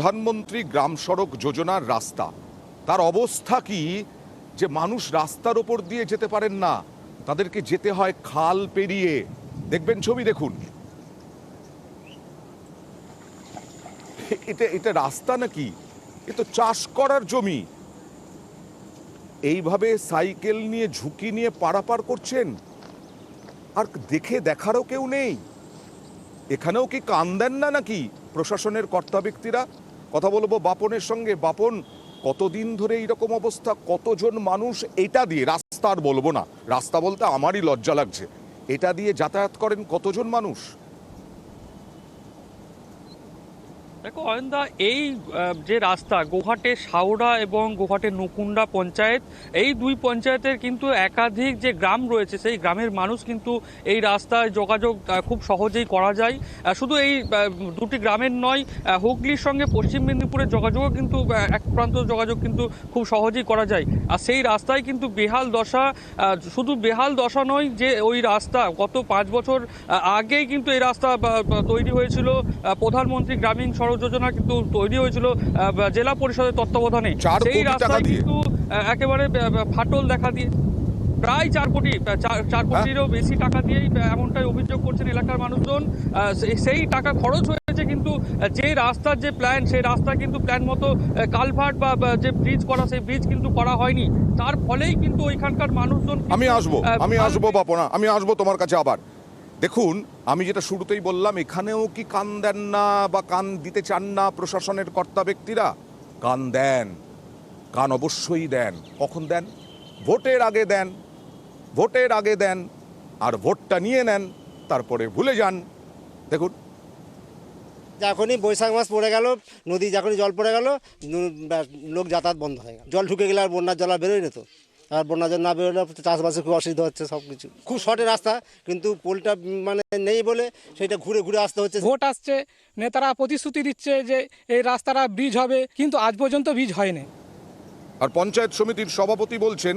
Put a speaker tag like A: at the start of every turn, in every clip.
A: প্রধানমন্ত্রী গ্রাম সড়ক যোজনার রাস্তা, তার অবস্থা কি যে মানুষ রাস্তার ওপর দিয়ে যেতে পারেন না, তাদেরকে যেতে হয় খাল পেরিয়ে। দেখবেন ছবি, দেখুন। এটা রাস্তা নাকি? এ তো চাষ করার জমি। এইভাবে সাইকেল নিয়ে ঝুঁকি নিয়ে পারাপার করছেন, আর দেখারও কেউ নেই। এখানেও কি কান দেন না নাকি প্রশাসনের কর্তা ব্যক্তিরা? কথা বলবো বাপনের সঙ্গে। বাপন, কতদিন ধরে এইরকম অবস্থা? কতজন মানুষ এটা দিয়ে, রাস্তা আর বলবো না, রাস্তা বলতে আমারই লজ্জা লাগছে, এটা দিয়ে যাতায়াত করেন কতজন মানুষ?
B: দেখো অয়নদা, এই যে রাস্তা গোঘাটের শাওড়া এবং গোঘাটের নকুন্ডা পঞ্চায়েত, এই দুই পঞ্চায়েতের কিন্তু একাধিক যে গ্রাম রয়েছে, সেই গ্রামের মানুষ কিন্তু এই রাস্তায় যোগাযোগ খুব সহজেই করা যায়। শুধু এই দুটি গ্রামের নয়, হুগলির সঙ্গে পশ্চিম মেদিনীপুরের যোগাযোগও কিন্তু এক প্রান্ত যোগাযোগ কিন্তু খুব সহজেই করা যায়। আর সেই রাস্তায় কিন্তু বেহাল দশা। শুধু বেহাল দশা নয়, যে ওই রাস্তা গত 5 বছর আগেই কিন্তু এই রাস্তা তৈরি হয়েছিল। প্রধানমন্ত্রী গ্রামীণ সড়ক যোজনা কিন্তু তৈরি হয়েছিল জেলা পরিষদের তত্ত্বাবধানে। সেই রাস্তায় কিন্তু একেবারে ফাটল দেখা দিয়ে প্রায় 4 কোটিরও বেশি টাকা দিয়েই, এমনটাই অভিযোগ করছেন এলাকার মানুষজন। সেই টাকা খরচ হয়েছে, কিন্তু যে রাস্তার যে প্ল্যান, সেই রাস্তা কিন্তু প্ল্যান মতো কালভার্ট বা যে ব্রিজ করা, সেই ব্রিজ কিন্তু করা হয়নি। তার ফলেই কিন্তু ওইখানকার মানুষজন।
A: আমি আসবো বাপনা, আমি আসবো তোমার কাছে আবার। দেখুন, আমি যেটা শুরুতেই বললাম, এখানেও কি কান দেন না বা কান দিতে চান না প্রশাসনের কর্তা ব্যক্তিরা? কান দেন, কান অবশ্যই দেন। কখন দেন? ভোটের আগে দেন। ভোটের আগে দেন, আর ভোটটা নিয়ে নেন, তারপরে ভুলে যান। দেখুন,
C: যখনই বৈশাখ মাস পড়ে গেল, নদী যখনই জল পড়ে গেল, লোক যাতায়াত বন্ধ হয়ে গেল। জল ঢুকে গেলে আর বন্যার জল আর বেরোয় না তো। আর বন্যার জল না বেরোলে চাষবাসে খুব অসুবিধা হচ্ছে। সব কিছু খুব শর্টের রাস্তা, কিন্তু পোলটা মানে নেই বলে সেটা ঘুরে ঘুরে আসতে হচ্ছে।
D: ভোট আসছে, নেতারা প্রতিশ্রুতি দিচ্ছে যে এই রাস্তাটা ব্রিজ হবে, কিন্তু আজ পর্যন্ত ব্রিজ হয়নি।
A: আর পঞ্চায়েত সমিতির সভাপতি বলছেন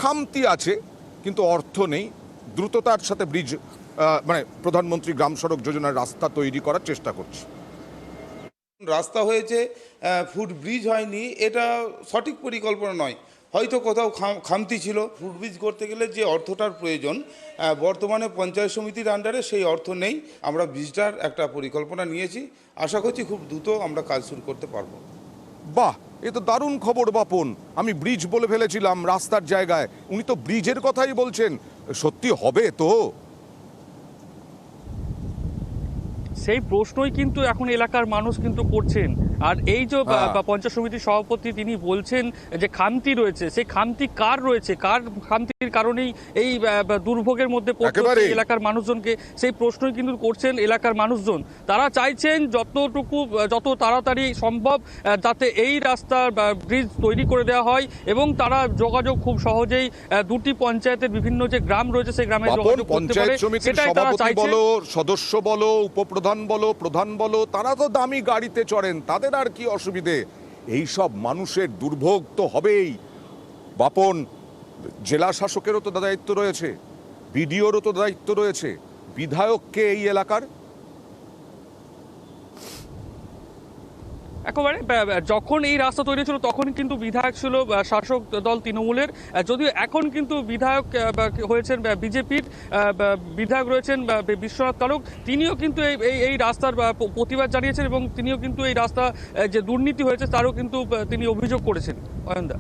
A: খামতি আছে, কিন্তু অর্থ নেই। দ্রুততার সাথে ব্রিজ, মানে প্রধানমন্ত্রী গ্রাম সড়ক যোজনার রাস্তা তৈরি করার চেষ্টা করছে।
E: রাস্তা হয়েছে, ফুট ব্রিজ হয়নি, এটা সঠিক পরিকল্পনা নয়। হয়তো কোথাও খামতি ছিল। ফুট ব্রিজ করতে গেলে যে অর্থটার প্রয়োজন, বর্তমানে পঞ্চায়েত সমিতির আন্ডারে সেই অর্থ নেই। আমরা ব্রিজটার একটা পরিকল্পনা নিয়েছি, আশা করছি খুব দ্রুত আমরা কাজ শুরু করতে পারবো।
A: বাহ, এ তো দারুণ খবর বাপন। আমি ব্রিজ বলে ফেলেছিলাম রাস্তার জায়গায়, উনি তো ব্রিজের কথাই বলছেন। সত্যি হবে তো?
B: সেই প্রশ্নই কিন্তু এখন এলাকার মানুষ কিন্তু করছেন। আর এই যে পঞ্চায়েত সমিতির সভাপতি, তিনি বলছেন যে খামতি রয়েছে, সেই খামতি কার রয়েছে, কার খামতির কারণেই এই দুর্ভোগের মধ্যে পড়তে এলাকার মানুষজনকে, সেই প্রশ্নই কিন্তু করছেন এলাকার মানুষজন। তারা চাইছেন যত তাড়াতাড়ি সম্ভব যাতে এই রাস্তার ব্রিজ তৈরি করে দেওয়া হয়, এবং তারা যোগাযোগ খুব সহজেই দুটি পঞ্চায়েতের বিভিন্ন যে গ্রাম রয়েছে, সেই গ্রামে যোগাযোগ করতে পারে। সেটাই তারা চাইছেন।
A: সদস্য বলো, উপপ্রধান বলো, প্রধান বলো, তারা তো দামি গাড়িতে চড়েন, তাদের আর কি অসুবিধে? এই সব মানুষের দুর্ভোগ তো হবেই। বাপন, জেলা শাসকেরও তো দায়িত্ব রয়েছে, বিডিওরও তো দায়িত্ব রয়েছে, বিধায়ককে এই এলাকার।
B: একেবারে যখন এই রাস্তা তৈরি ছিল, তখন কিন্তু বিধায়ক ছিল শাসক দল তৃণমূলের, যদিও এখন কিন্তু বিধায়ক হয়েছেন বিজেপির। বিধায়ক রয়েছেন বিশ্বনাথ কালক, তিনিও কিন্তু এই রাস্তার প্রতিবাদ জানিয়েছেন, এবং তিনিও কিন্তু এই রাস্তা যে দুর্নীতি হয়েছে তারও কিন্তু তিনি অভিযোগ করেছেন। অয়নদা।